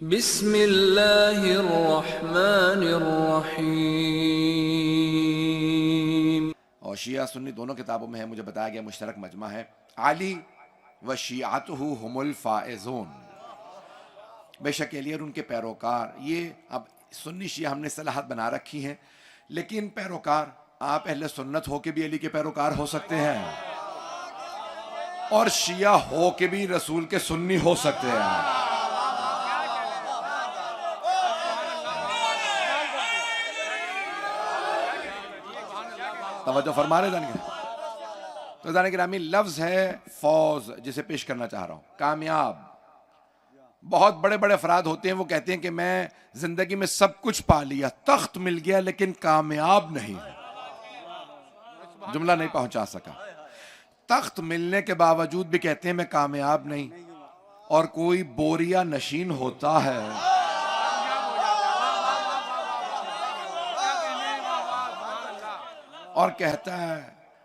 बिस्मिल्लाहिर्रहमानिर्रहीम। और शिया सुन्नी दोनों किताबों में है, मुझे बताया गया मुश्तरक मजमा है। अली व शियातहु हुमुल फाइज़ून, बेशक अली और उनके पैरोकार, ये अब सुन्नी शिया हमने सलाहत बना रखी हैं, लेकिन पैरोकार आप अहले सुन्नत हो के भी अली के पैरोकार हो सकते हैं और शिया हो के भी रसूल के सुन्नी हो सकते हैं। तवज्जो फरमा रहे जाने तो जाने गिरामी लफ्ज है फौज, जिसे पेश करना चाह रहा हूं, कामयाब। बहुत बड़े बड़े अफराद होते हैं, वो कहते हैं कि मैं जिंदगी में सब कुछ पा लिया, तख्त मिल गया, लेकिन कामयाब नहीं, जुमला नहीं पहुंचा सका। तख्त मिलने के बावजूद भी कहते हैं मैं कामयाब नहीं। और कोई बोरिया नशीन होता है, और कहता है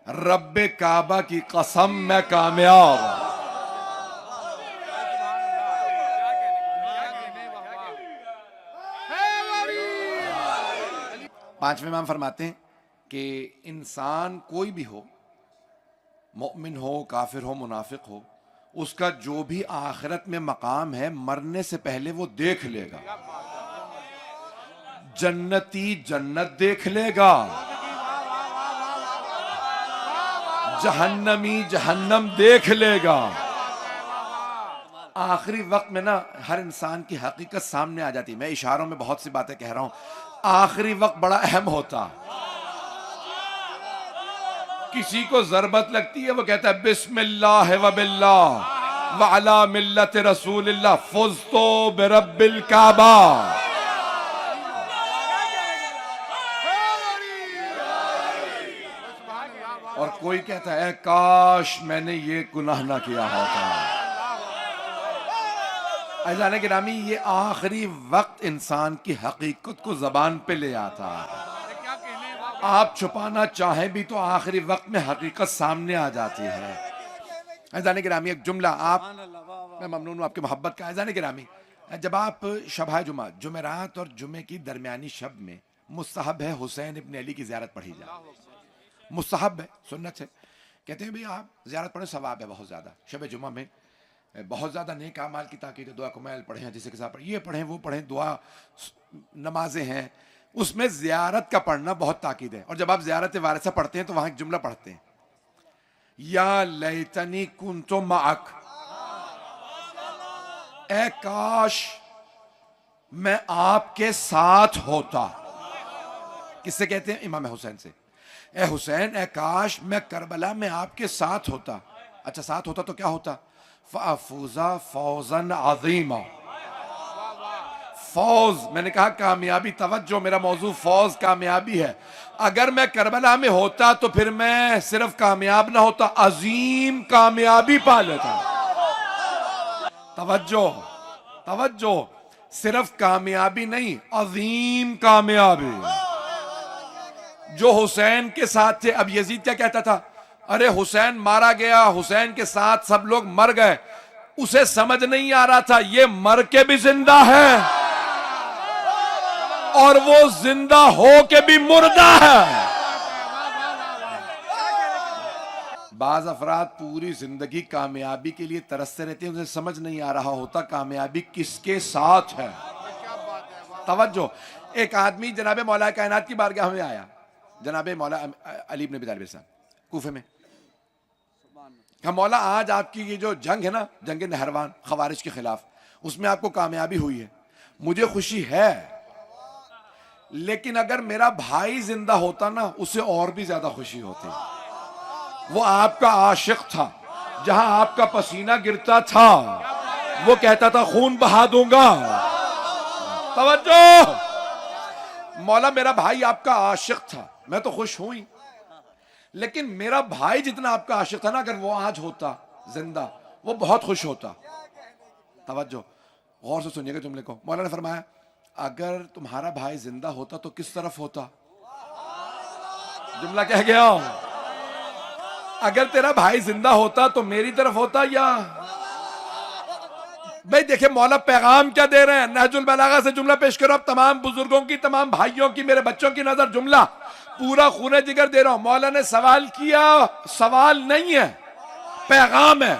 रब्बे काबा की कसम मैं कामयाब। पांचवें इमाम फरमाते हैं कि इंसान कोई भी हो, मोमिन हो, काफिर हो, मुनाफिक हो, उसका जो भी आखिरत में मकाम है मरने से पहले वो देख लेगा। जन्नती जन्नत देख लेगा, जहन्नमी जहन्नम देख लेगा। आखिरी वक्त में ना हर इंसान की हकीकत सामने आ जाती है। मैं इशारों में बहुत सी बातें कह रहा हूं, आखिरी वक्त बड़ा अहम होता। किसी को जरबत लगती है, वो कहता है बिस्मिल्लाह व बिल्लाह व अला मिल्लत रसूलिल्लाह फुज़्तु बिरब्बिल काबा। और कोई कहता है काश मैंने ये गुनाह ना किया होता। अज़ाने गिरामी, ये आखिरी वक्त इंसान की हकीकत को जबान पे ले आता है। आप छुपाना चाहें भी तो आखिरी वक्त में हकीकत सामने आ जाती है। अज़ाने गिरामी, एक जुमला, आप, मैं ममनून हूं आपकी मोहब्बत का। अज़ाने गिरामी, जब आप शब जुमा, जुमेरात और जुमे की दरमियानी शब में मुस्तहब है हुसैन इब्न अली की ज़ियारत पढ़ी जाए। मुस्तहब है, सुन्नत है। कहते हैं भाई आप ज़ियारत पढ़े, सवाब है बहुत ज़्यादा। शब जुमा में बहुत ज़्यादा नेक आमाल की ताकीद है। दुआ कुमैल पढ़े हैं, जिसे के साथ ये पढ़ें वो पढ़ें, दुआ नमाजें हैं, उसमें ज़ियारत का पढ़ना बहुत ताकीद है। और जब आप ज़ियारत वारिसा पढ़ते हैं तो वहाँ एक जुमला पढ़ते हैं, या लैतनी कुन्तु मअक, ए काश मैं आपके साथ होता। किससे कहते हैं? इमाम हुसैन से। ए हुसैन, ए काश मैं करबला में आपके साथ होता। अच्छा, साथ होता तो क्या होता? फ़अफ़ूज़ा फ़ौज़न अज़ीमा। फौज, मैंने कहा कामयाबी, तवज्जो, मेरा मौजू फौज, कामयाबी है। अगर मैं करबला में होता तो फिर मैं सिर्फ कामयाब ना होता, अजीम कामयाबी पा लेता। तवज्जो तवज्जो, सिर्फ कामयाबी नहीं, अजीम कामयाबी। जो हुसैन के साथ थे, अब यजीद क्या कहता था? अरे हुसैन मारा गया, हुसैन के साथ सब लोग मर गए। उसे समझ नहीं आ रहा था ये मर के भी जिंदा है और वो जिंदा हो के भी मुर्दा है। बाज अफराद पूरी जिंदगी कामयाबी के लिए तरसते रहते हैं, उन्हें समझ नहीं आ रहा होता कामयाबी किसके साथ है। तवज्जो, एक आदमी जनाबे मौला कायनात की बारगाह में आया, जनाबे मौला अली इब्न अबी तालिब साहब कूफे में। कहा मौला, आज आपकी ये जो जंग है ना, जंग नहरवान खवारिज के खिलाफ, उसमें आपको कामयाबी हुई है, मुझे खुशी है, लेकिन अगर मेरा भाई जिंदा होता ना उसे और भी ज्यादा खुशी होती। वो आपका आशिक था, जहां आपका पसीना गिरता था वो कहता था खून बहा दूंगा। तवज्जो, मौला मेरा भाई आपका आशिक था, मैं तो खुश हुई, लेकिन मेरा भाई जितना आपका आशिक था ना, अगर वो आज होता जिंदा वो बहुत खुश होता। तवज्जो, गौर से सुनिएगा जुमले को। मौला ने फरमाया अगर तुम्हारा भाई जिंदा होता तो किस तरफ होता? जुमला कह गया, अगर तेरा भाई जिंदा होता तो मेरी तरफ होता या भाई देखिए मौला पैगाम क्या दे रहे हैं। नहजुल बलागा से जुमला पेश करो। अब तमाम बुजुर्गों की, तमाम भाइयों की, मेरे बच्चों की नजर जुमला पूरा खूने जिगर दे रहा हूं। मौला ने सवाल किया, सवाल नहीं है, पैगाम है।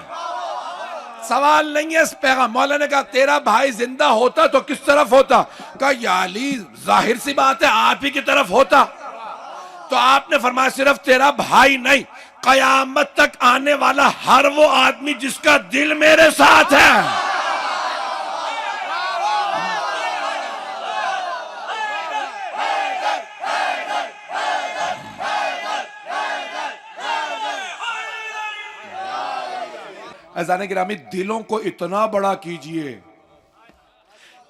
सवाल नहीं है, इस पैगाम। मौला ने कहा तेरा भाई जिंदा होता तो किस तरफ होता? कहा या अली जाहिर सी बात है आप ही की तरफ होता। तो आपने फरमाया सिर्फ तेरा भाई नहीं, कयामत तक आने वाला हर वो आदमी जिसका दिल मेरे साथ है। अज़ान गिरामी, दिलों को इतना बड़ा कीजिए,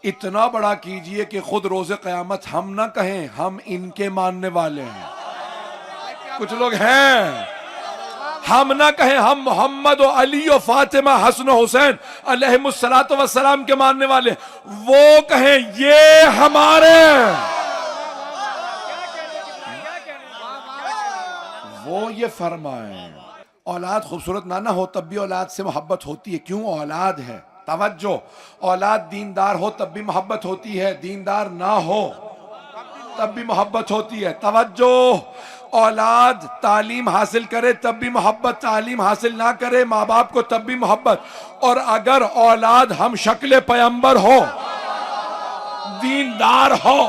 इतना बड़ा कीजिए कि खुद रोज़े क़यामत हम ना कहें हम इनके मानने वाले हैं। कुछ लोग हैं, हम ना कहें हम मोहम्मद और अली और फातिमा हसन हुसैन अलैहिमुस्सलातु वस्सलाम के मानने वाले, वो कहें ये हमारे, वो ये फरमाएं। औलाद खूबसूरत ना हो तब भी औलाद से मोहब्बत होती है। क्यों? औलाद है। तवज्जो, औलाद दीनदार हो तब भी मोहब्बत होती है, दीनदार ना हो तब भी मोहब्बत होती है। तवज्जो, औलाद तालीम हासिल करे तब भी मोहब्बत, तालीम हासिल ना करे माँ बाप को तब भी मोहब्बत। और अगर औलाद हम शक्ल पैगंबर हो, दीनदार हो,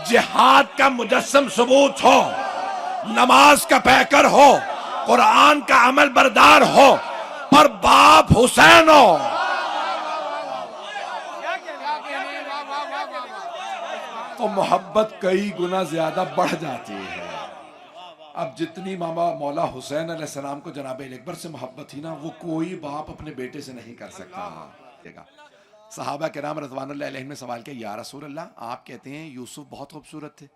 जिहाद का मुजस्सम सबूत हो, नमाज का पैकर हो, कुरान का अमल बरदार हो और बाप हुसैन हो, तो मोहब्बत कई गुना ज्यादा बढ़ जाती है। अब जितनी मामा मौला हुसैन अलैहिस्सलाम को जनाब अकबर से मोहब्बत थी ना, वो कोई बाप अपने बेटे से नहीं कर सकता। सहाबा किराम रज़वानुल्लाह अलैहिम ने सवाल किया, या रसूल अल्लाह, आप कहते हैं यूसुफ बहुत खूबसूरत थे,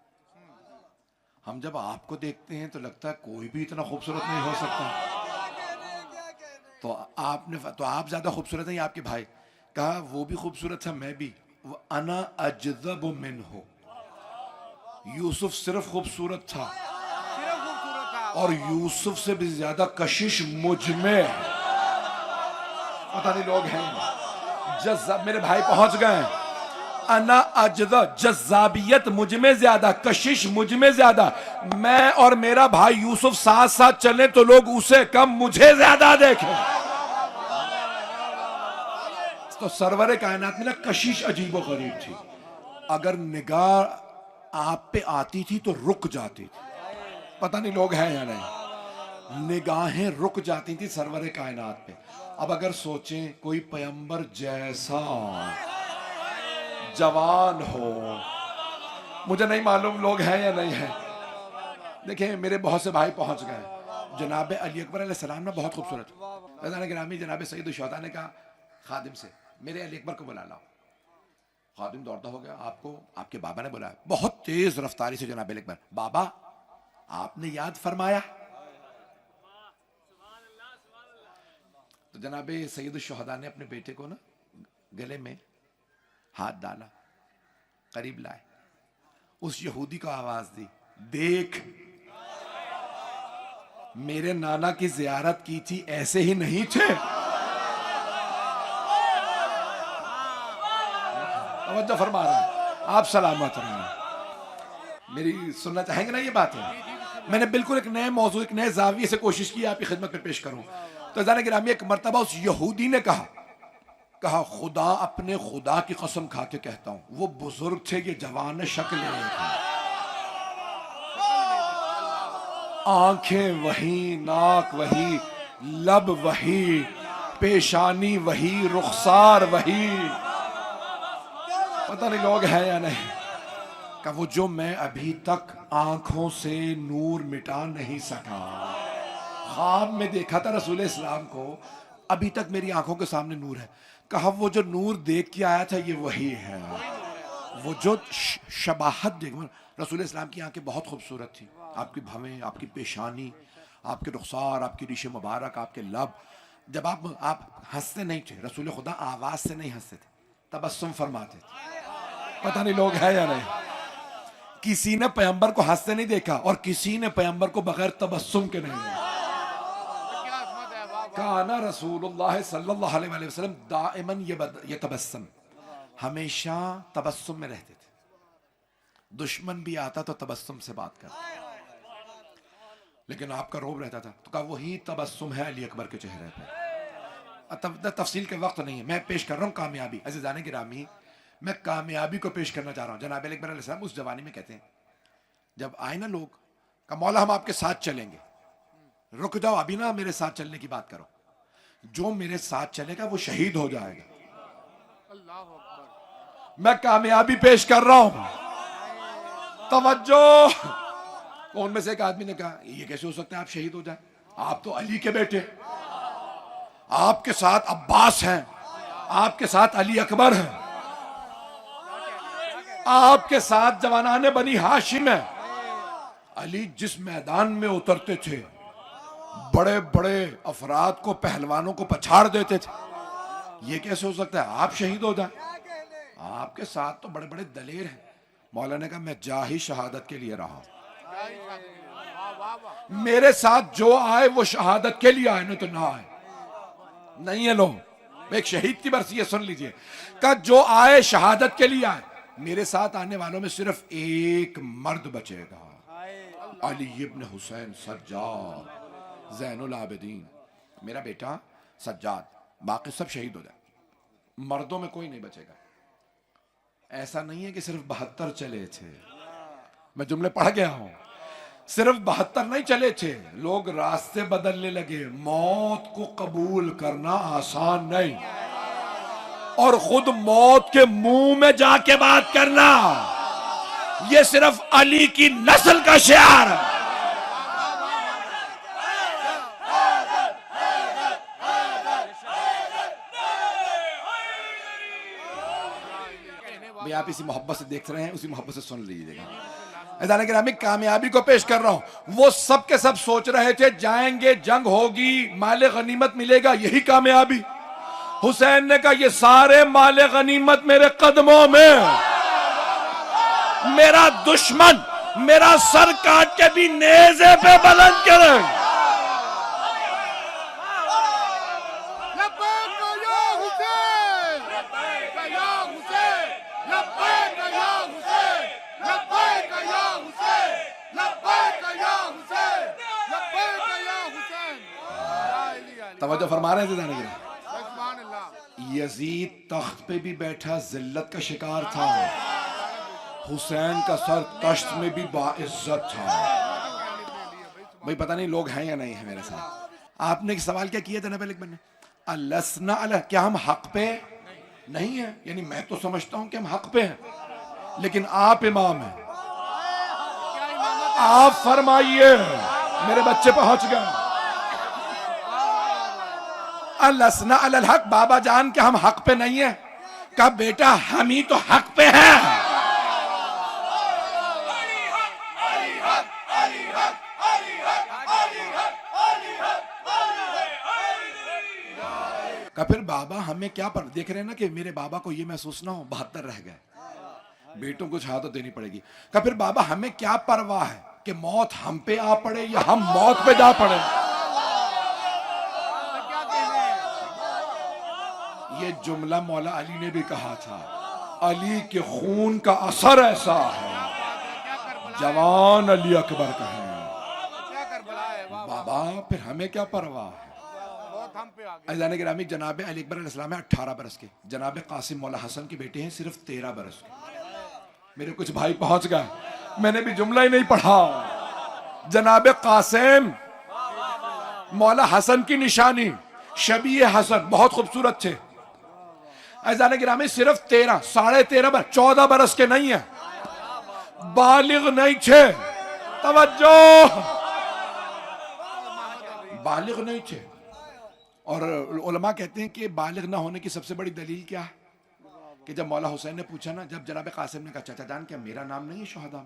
हम जब आपको देखते हैं तो लगता है कोई भी इतना खूबसूरत नहीं हो सकता, तो आप ज्यादा खूबसूरत हैं या आपके भाई? कहा वो भी खूबसूरत था, मैं भी। अना अजज़ब मिन्हु, यूसुफ सिर्फ खूबसूरत था और यूसुफ से भी ज्यादा कशिश मुझ में। पता नहीं लोग हैं जज्जाब, मेरे भाई पहुंच गए। अना अजज़ा, जज्जाबियत मुझ में ज्यादा, कशिश मुझ में ज्यादा। मैं और मेरा भाई यूसुफ साथ साथ चले तो लोग उसे कम मुझे ज्यादा देखें। तो सरवरे कायनात में ना कशिश अजीबो गरीब थी। अगर निगाह आप पे आती थी तो रुक जाती थी। पता नहीं लोग हैं या नहीं, निगाहें रुक जाती थी सरवरे कायनात पे। अब अगर सोचें कोई पैगंबर जैसा जवान हो, मुझे नहीं मालूम लोग हैं या नहीं है। देखिए मेरे बहुत से भाई पहुंच गए। जनाब अली अकबर अलैहिस्सलाम ना बहुत खूबसूरत। गिरामी जनाब सईद शुहदा ने कहा खादिम से, मेरे अली अकबर को बुला लाओ। खादिम दौड़ता हो गया, आपको आपके बाबा ने बुलाया। बहुत तेज रफ्तारी से जनाब अली अकबर, बाबा आपने याद फरमाया। तो जनाब सईद शुहदा ने अपने बेटे को ना गले में हाथ डाला, करीब लाए, उस यहूदी को आवाज दी, देख मेरे नाना की जियारत की थी, ऐसे ही नहीं थे। तवज्जो फरमा रहे हैं आप, सलामत रहें। मेरी सुनना चाहेंगे ना ये बात है। मैंने बिल्कुल एक नए मौजू, एक नए जाविये से कोशिश की आपकी खिदमत में पेश करूं। तो ज़ाने गिरामी, एक मर्तबा उस यहूदी ने कहा खुदा, अपने खुदा की कसम खा के कहता हूं, वो बुजुर्ग थे, ये जवान शक्ल आंखें वही, नाक वही, लब वही, पेशानी वही, रुखसार वही। पता नहीं लोग हैं या नहीं। का वो जो मैं अभी तक आंखों से नूर मिटा नहीं सका, ख्वाब में देखा था रसूल इस्लाम को, अभी तक मेरी आंखों के सामने नूर है। कहा वो जो नूर देख के आया था ये वही है। वो जो शबाहत देख, रसूल इस्लाम की आंखें बहुत खूबसूरत थी, आपकी भवें, आपकी पेशानी, आपके रुखसार, आपकी रीशे मुबारक, आपके लब। जब आप हंसते नहीं थे, रसूल खुदा आवाज से नहीं हंसते थे, तबस्सुम फरमाते थे। पता नहीं लोग है या नहीं। किसी ने पैगंबर को हंसते नहीं देखा और किसी ने पैगंबर को बगैर तबस्सुम के नहीं देखा। काना रसूलुल्लाह सल्लल्लाहु अलैहि वसल्लम दाइमन यतबस्सम, हमेशा तबस्सुम में रहते थे। दुश्मन भी आता तो तबस्सुम से बात करता, लेकिन आपका रोब रहता था। तो कहा वही तबस्सुम है अली अकबर के चेहरे पे। तफसील के वक्त नहीं है, मैं पेश कर रहा हूँ कामयाबी। अज़ीज़ान गिरामी, मैं कामयाबी को पेश करना चाह रहा हूँ। जनाब अकबर अलैहिस्सलाम उस जवानी में कहते हैं, जब आए ना लोग, का मौला हम आपके साथ चलेंगे, रुक जाओ अभी ना मेरे साथ चलने की बात करो, जो मेरे साथ चलेगा वो शहीद हो जाएगा। मैं कामयाबी पेश कर रहा हूं, तवज्जो। कौन में से एक आदमी ने कहा ये कैसे हो सकता है आप शहीद हो जाए, आप तो अली के बेटे, आपके साथ अब्बास हैं, आपके साथ अली अकबर हैं, आपके साथ जवानाने बनी हाशिम है। अली जिस मैदान में उतरते थे बड़े बड़े अफराद को, पहलवानों को पछाड़ देते थे, ये कैसे हो सकता है आप शहीद हो जाए, आपके साथ तो बड़े बड़े दलेर हैं। मौला ने कहा मैं जा ही शहादत के लिए रहा हूं, मेरे साथ जो आए वो शहादत के लिए आए, नहीं तो ना आए। नहीं है लोग, एक शहीद की बरसी है, सुन लीजिए। कहा जो आए शहादत के लिए आए, मेरे साथ आने वालों में सिर्फ एक मर्द बचेगा, अली इब्न हुसैन सज्जाद ज़ैनुल आबिदीन, मेरा बेटा सज्जाद, बाकी सब शहीद हो जाए, मर्दों में कोई नहीं बचेगा। ऐसा नहीं है कि सिर्फ 72 चले थे, मैं जुमले पढ़ गया हूं, सिर्फ 72 नहीं चले थे, लोग रास्ते बदलने लगे। मौत को कबूल करना आसान नहीं, और खुद मौत के मुंह में जाके बात करना, यह सिर्फ अली की नस्ल का शियार है। आप इसी मोहब्बत से देख रहे हैं, उसी मोहब्बत से सुन लीजिएगा। अज़ीज़ान गिरामी, कामयाबी को पेश कर रहा हूं। वो सब के सब सोच रहे थे जाएंगे, जंग होगी, माले गनीमत मिलेगा, यही कामयाबी। हुसैन ने कहा ये सारे माले गनीमत मेरे कदमों में, मेरा दुश्मन मेरा सर काट के भी नेज़े पे बुलंद करे। तवज्जो फरमा रहे थे। यजीद तख्त पे भी बैठा जिल्लत का शिकार था, हुसैन का सर तश्त में भी बाइज्जत था। भाई पता नहीं लोग हैं या नहीं है मेरे साथ। आपने सवाल क्या किया जनाब अकबर ने, अलसना अला, क्या हम हक पे नहीं है? यानी मैं तो समझता हूं कि हम हक पे हैं, लेकिन आप इमाम हैं, आप फरमाइए। मेरे बच्चे पहुंच गए। अलसना अलल हक, बाबा जान के हम हक पे नहीं है? कहा बेटा हम ही तो हक पे हैं। का फिर बाबा हमें क्या पर देख रहे हैं ना कि मेरे बाबा को ये महसूस ना हो 72 रह गए, बेटों को शहादत देनी पड़ेगी। का फिर बाबा हमें क्या परवाह है कि मौत हम पे आ पड़े या हम मौत पे जा पड़े। ये जुमला मौला अली ने भी कहा था, अली के खून का असर ऐसा है, जवान अली अकबर का है। बाबा फिर हमें क्या परवाह है। अज़ीज़ान गिरामी, जनाब अली अकबर अलैहिस्सलाम है 18 बरस के, जनाब कासिम मौला हसन के बेटे हैं सिर्फ 13 बरस के। मेरे कुछ भाई पहुंच गए, मैंने भी जुमला ही नहीं पढ़ा। जनाब कासिम मौला हसन की निशानी शबीए हसन, बहुत खूबसूरत थे। अज़ीज़ान गिरामी सिर्फ 13, 13.5 14 बरस के नहीं है, बालिग नहीं थे। तवज्जो, बालिग नहीं थे। और उलमा कहते हैं कि बालिग ना होने की सबसे बड़ी दलील क्या है कि जब मौला हुसैन ने पूछा ना, जब जनाब कासिम ने कहा चाचा जान क्या मेरा नाम नहीं है शोहदा,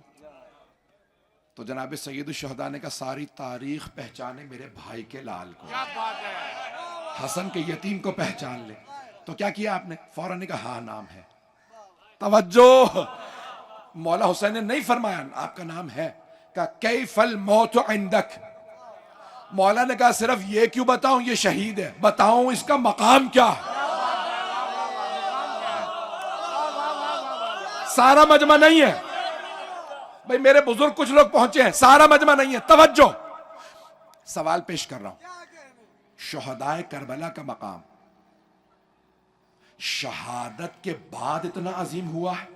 तो जनाब सैयदुल शोहदा ने कहा सारी तारीख पहचाने मेरे भाई के लाल को, हसन के यतीम को पहचान ले। तो क्या किया आपने? फौरन ने कहा हाँ नाम है। तवज्जो, मौला हुसैन ने नहीं फरमाया आपका नाम है, का कैफल मौत इंदक, मौला ने कहा सिर्फ ये क्यों बताऊं, ये शहीद है, बताऊं इसका मकाम क्या है? सारा मजमा नहीं है भाई, मेरे बुजुर्ग कुछ लोग पहुंचे हैं, सारा मजमा नहीं है। तवज्जो, सवाल पेश कर रहा हूं, शुहदाए करबला का मकाम शहादत के बाद इतना अजीम हुआ है,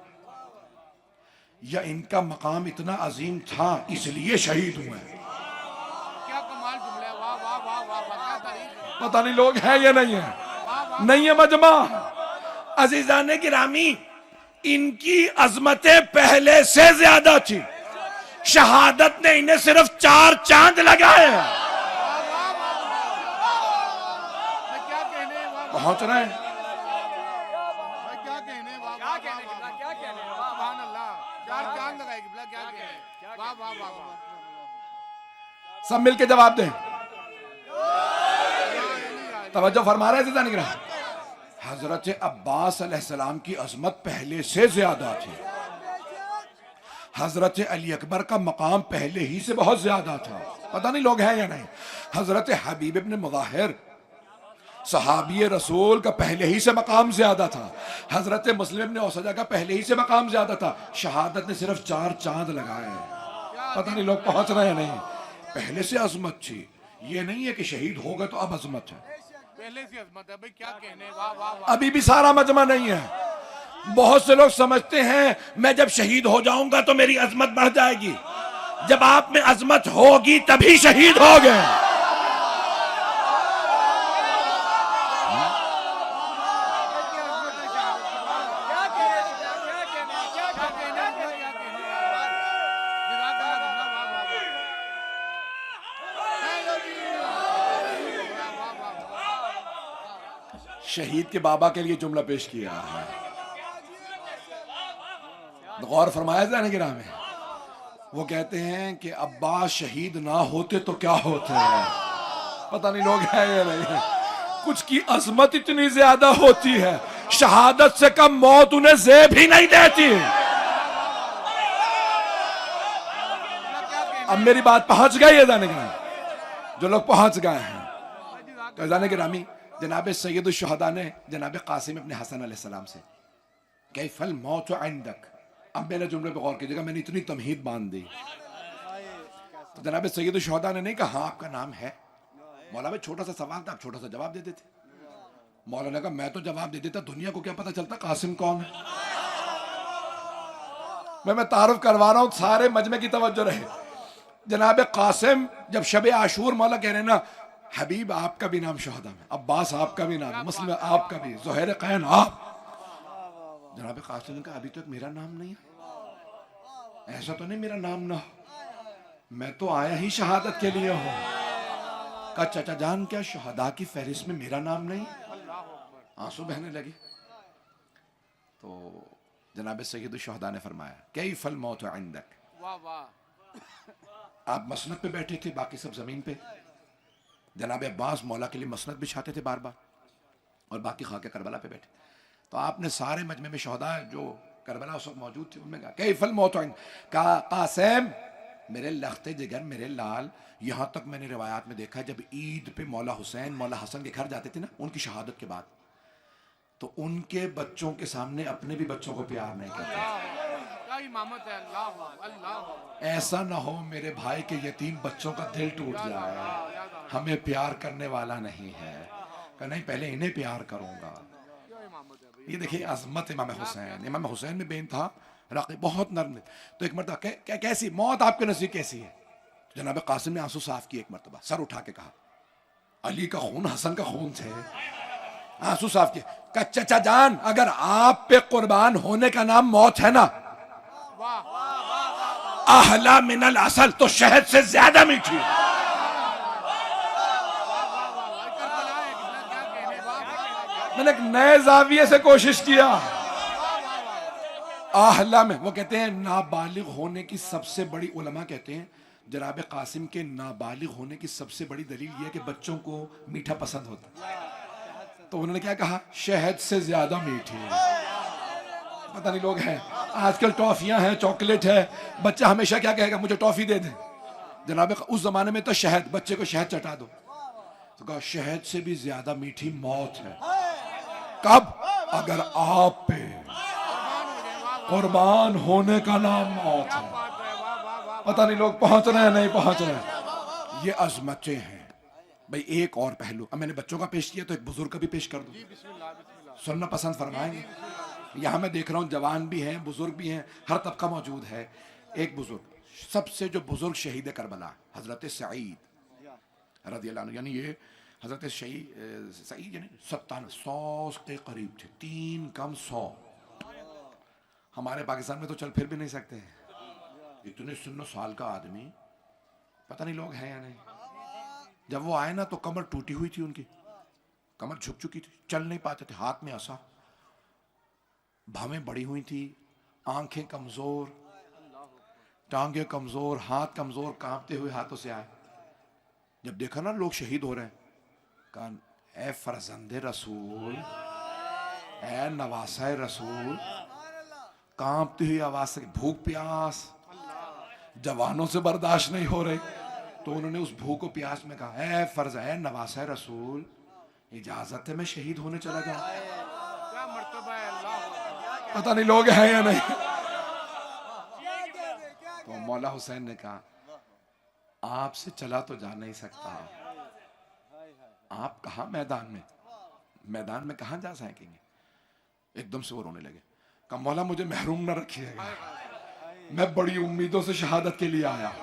या इनका मकाम इतना अजीम था इसलिए शहीद हुए हैं? क्या कमाल जुमला है, वाह वाह वाह वाह वाह, क्या तारीफ है। पता नहीं लोग हैं या नहीं है, नहीं है मजमा। अजीजाने गिरामी, इनकी अजमतें पहले से ज्यादा थी, शहादत ने इन्हें सिर्फ 4 चांद लगाए हैं। मैं क्या कहने, वाह पहुंच रहे हैं। मैं क्या कहने, वाह वाह वाह वाह, क्या कहने, सुभान अल्लाह, 4 चांद लगाए गिबला, क्या कहने, वाह वाह वाह वाह। सब मिलके जवाब दें। तवज्जो फरमा रहे थे निगरान। हजरत अब्बास अलैहिस्सलाम की अजमत पहले से ज्यादा थी, हजरत अली अकबर का मकाम पहले ही से बहुत ज्यादा था। पता नहीं लोग हैं या नहीं। हजरत हबीब इब्न मुज़ाहिर सहाबी रसूल का पहले ही से मकाम ज्यादा था, हजरत मुस्लिम इब्न औसजा का पहले ही से मकाम ज्यादा था। शहादत ने सिर्फ 4 चांद लगाए। पता नहीं लोग पहुंच रहे हैं नहीं। पहले से अजमत थी, ये नहीं है कि शहीद हो गए तो अब अजमत है। पहले से अजमत है भाई, क्या कहने, वाह वाह वाह। अभी भी सारा मजमा नहीं है। बहुत से लोग समझते हैं मैं जब शहीद हो जाऊंगा तो मेरी अजमत बढ़ जाएगी। जब आप में अजमत होगी तभी शहीद हो गए। शहीद के बाबा के लिए जुमला पेश किया है, गौर फरमाया जाने गिरा में। वो कहते हैं कि अब्बास शहीद ना होते तो क्या होते हैं। पता नहीं लोग हैं या नहीं है। कुछ की अजमत इतनी ज्यादा होती है, शहादत से कम मौत उन्हें जेब ही नहीं देती। अब मेरी बात पहुंच गई है जाने गिरा, जो लोग पहुंच गए हैं। तो जाने गिरामी, जनाब सैयद शुहदा ने जनाब कासिम अपने हसन अलैहिस्सलाम से कैफल मौत इंदक। अब मेरे जुमले पे गौर कीजिएगा, मैंने इतनी तमहीद बांध दी। तो जनाब सैयद शुहदा ने नहीं कहा हाँ आपका नाम है। मौला में छोटा सा सवाल था, आप छोटा सा जवाब दे देते। मौला ने कहा मैं तो जवाब दे देता, दुनिया को क्या पता चलता कासिम कौन है। मैं तारुफ करवा रहा हूं, सारे मजमे की तवज्जो रहे। जनाब कासिम जब शब आशूर, मौला कह रहे ना हबीब आपका भी नाम शुहदा में, अब्बास आपका भी नाम, मुस्लिम आपका भी, ज़ुहैर कैन आप। जनाब कासिम ने कहा अभी तक मेरा नाम नहीं है, ऐसा तो नहीं मेरा नाम ना हो, मैं तो आया ही शहादत के लिए हूं। कहा चाचा जान क्या शुहदा की फहरिस्त में मेरा नाम नहीं? आंसू बहने लगे। तो जनाब सैयद शुहदा ने फरमाया कैफल मौत इंदक। वाह वाह। आप मसनद पे बैठे थे, बाकी सब जमीन पे। जनाब अब्बास मौला के लिए मसनद बिछाते थे बार बार, और बाकी खाके करबला पे बैठे। तो आपने सारे मजमे में शहदा जो करबला उस वक्त मौजूद थे उनमें कहा कैफल मौत का कासिम, मेरे लख्ते जिगर, मेरे लाल। यहाँ तक मैंने रिवायात में देखा जब ईद पे मौला हुसैन मौला हसन के घर जाते थे ना उनकी शहादत के बाद, तो उनके बच्चों के सामने अपने भी बच्चों को प्यार नहीं करते। क्या इमामत है, अल्लाह अल्लाह। ऐसा ना हो मेरे भाई के यतीम बच्चों का दिल टूट जाए, हमें प्यार करने वाला नहीं है। कहा नहीं पहले इन्हें प्यार करूंगा। ये देखिए अजमत इमाम हुसैन। इमाम हुसैन में बेन था रक़ीब, बहुत नर्म। तो एक मरतबा कैसी मौत आपके नसीब कैसी है? तो जनाब कासिम ने आंसू साफ किए, एक मरतबा सर उठा के कहा अली का खून हसन का खून थे। आंसू साफ किए, कहा चचा जान अगर आप पे कुर्बान होने का नाम मौत है ना, आहला मिनल असल, तो शहद से ज्यादा मीठी। मैंने एक नए जाविये से कोशिश किया। आहला में वो कहते हैं नाबालिग होने की सबसे बड़ी, उलमा कहते हैं जनाब कासिम के नाबालिग होने की सबसे बड़ी दलील यह कि बच्चों को मीठा पसंद होता। तो उन्होंने क्या कहा? शहद से ज्यादा मीठी। पता नहीं लोग हैं आजकल टॉफियां हैं, चॉकलेट है, बच्चा हमेशा क्या कहेगा? मुझे टॉफी दे दे। जनाब उस जमाने में तो शहद, बच्चे को शहद चटा दो तो कहा शहद से भी ज्यादा मीठी मौत है। कब? अगर आप पे कुर्बान होने का नाम मौत है। पता नहीं लोग पहुंच रहे हैं नहीं पहुंच रहे हैं। ये अजमतें हैं भाई। एक और पहलू, अब मैंने बच्चों का पेश किया तो एक बुजुर्ग का भी पेश कर दूं, सुनना पसंद फरमाएंगे? यहां मैं देख रहा हूं जवान भी हैं, बुजुर्ग भी हैं, हर तबका मौजूद है। एक बुजुर्ग, सबसे जो बुजुर्ग शहीद करबला हजरत सईद रज़ी अल्लाह अन्हु, यानी ये हजरत सईद यानी 97 के करीब थे, 3 कम 100। हमारे पाकिस्तान में तो चल फिर भी नहीं सकते हैं। इतने 90 साल का आदमी, पता नहीं लोग हैं या नहीं। जब वो आए ना तो कमर टूटी हुई थी, उनकी कमर झुक चुकी थी, चल नहीं पाते थे, हाथ में ऐसा, भवें बड़ी हुई थी, आंखें कमजोर, टांगे कमजोर, हाथ कमजोर, कांपते हुए हाथों से आए। जब देखा ना लोग शहीद हो रहे हैं, कहा ए फरजंदे रसूल, ए नवासा रसूल, कांपती हुई आवाज से, भूख प्यास जवानों से बर्दाश्त नहीं हो रही, तो उन्होंने उस भूख को प्यास में कहा ए फर्ज है नवासा रसूल, इजाजत है मैं शहीद होने चला जाऊं। पता नहीं लोग हैं या नहीं। तो मौला हुसैन ने कहा आपसे चला तो जा नहीं सकता, आप कहा मैदान में कहां जा सकेंगे। एकदम से वो रोने लगे, कहा मौला मुझे महरूम न रखिएगा, मैं बड़ी उम्मीदों से शहादत के लिए आया।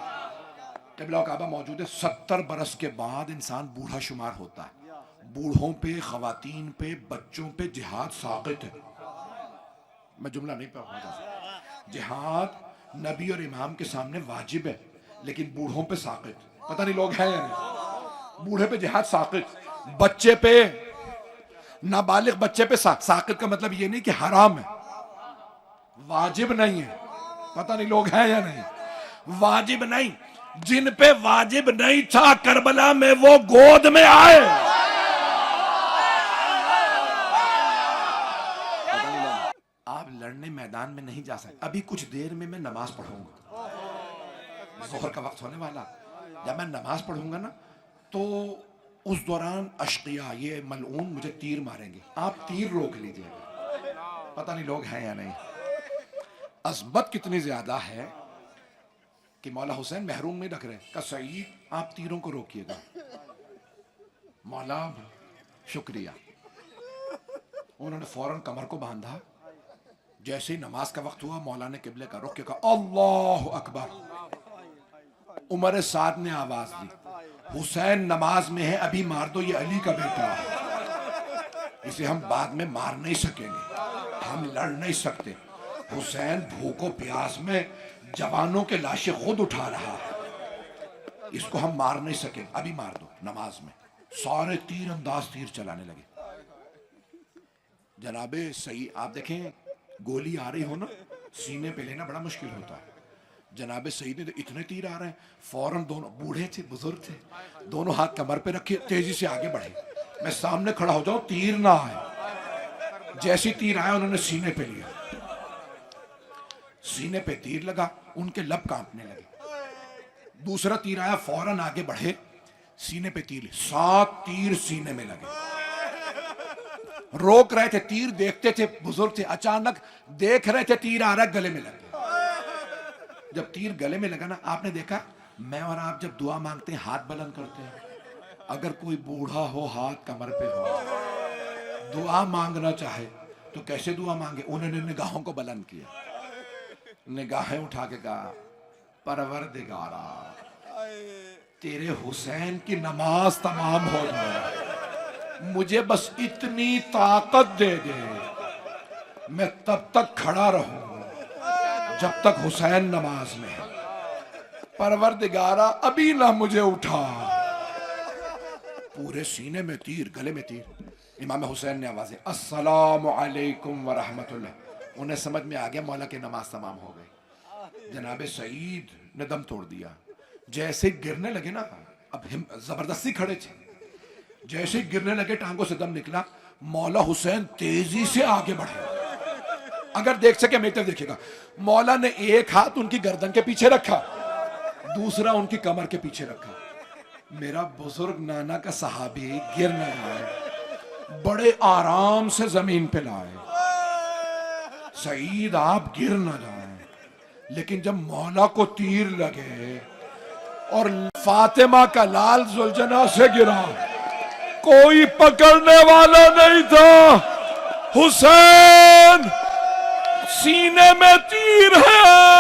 क़िबला काबा मौजूद है। 70 बरस के बाद इंसान बूढ़ा शुमार होता है। बूढ़ों पे, खवातीन पे, बच्चों पे जिहाद साक़ित है। मैं जुमला नहीं पढ़ूंगा। जिहाद नबी और इमाम के सामने वाजिब है, लेकिन बूढ़ों पे साक़ित। पता नहीं लोग हैं या नहीं। बूढ़े पे जिहाद साक़ित, बच्चे पे, नाबालिग बच्चे पे साक़ित का मतलब ये नहीं कि हराम है, वाजिब नहीं है। पता नहीं लोग हैं या नहीं। वाजिब नहीं, जिन पे वाजिब नहीं था करबला में वो गोद में आए। आप लड़ने मैदान में नहीं जा सकते। अभी कुछ देर में मैं नमाज पढ़ूंगा, ज़ोहर का वक्त होने वाला। जब मैं नमाज पढ़ूंगा ना तो उस दौरान अशकिया, ये मलऊन मुझे तीर मारेंगे, आप तीर रोक लीजिएगा। पता नहीं लोग हैं या नहीं। अजमत कितनी ज्यादा है कि मौला हुसैन महरूम नहीं रख रहे। का सईद आप तीरों को रोकिएगा। मौला शुक्रिया। उन्होंने फौरन कमर को बांधा। जैसे ही नमाज का वक्त हुआ मौला ने किबले का रुख किया, कहा अल्लाह अकबर। उमर साद ने आवाज दी, हुसैन नमाज में है, अभी मार दो, ये अली का बेटा है, इसे हम बाद में मार नहीं सकेंगे, हम लड़ नहीं सकते। हुसैन भूखों प्यास में जवानों के लाशें खुद उठा रहा है, इसको हम मार नहीं सके, अभी मार दो नमाज में। सारे तीर अंदाज तीर चलाने लगे। जनाबे सही, आप देखें गोली आ रही हो ना, सीने पे लेना बड़ा मुश्किल होता है। जनाबे सईद ने तो इतने तीर आ रहे हैं, फौरन दोनों, बूढ़े थे बुजुर्ग थे, दोनों हाथ कमर पे रखे, तेजी से आगे बढ़े। मैं सामने खड़ा हो जाऊं तीर ना आए। जैसे तीर आया उन्होंने सीने पे लिया, सीने पे तीर लगा, उनके लब कांपने लगे। दूसरा तीर आया, फौरन आगे बढ़े, सीने पे तीर, 7 तीर सीने में लगे। रोक रहे थे, तीर देखते थे, बुजुर्ग थे, अचानक देख रहे थे तीर आ रहा, गले में लगे। जब तीर गले में लगा ना, आपने देखा मैं और आप जब दुआ मांगते हैं हाथ बुलंद करते हैं। अगर कोई बूढ़ा हो, हाथ कमर पे हो, दुआ मांगना चाहे तो कैसे दुआ मांगे? उन्होंने निगाहों को बुलंद किया, निगाहें उठा के कहा, परवरदिगारा तेरे हुसैन की नमाज तमाम हो जाए, मुझे बस इतनी ताकत दे दे, मैं तब तक खड़ा रहूं जब तक हुसैन नमाज में है। परवरदिगारा अभी ना मुझे उठा। पूरे सीने में तीर, गले में तीर। इमाम हुसैन ने आवाज़ दी, अस्सलामु अलैकुम व रहमतुल्लाह। उन्हें समझ में आ गया मौला की नमाज तमाम हो गई। जनाबे सईद ने दम तोड़ दिया। जैसे गिरने लगे ना, अब जबरदस्ती खड़े थे, जैसे गिरने लगे टांगों से दम निकला, मौला हुसैन तेजी से आगे बढ़े। अगर देख सके मेरी तरफ देखिएगा, मौला ने एक हाथ उनकी गर्दन के पीछे रखा, दूसरा उनकी कमर के पीछे रखा। मेरा बुजुर्ग नाना का सहाबी गिर न जाए, बड़े आराम से जमीन पे लाए, सईद आप गिर न जाए। लेकिन जब मौला को तीर लगे और फातिमा का लाल जुलझना से गिरा, कोई पकड़ने वाला नहीं था। हुसैन सीने में तीर है,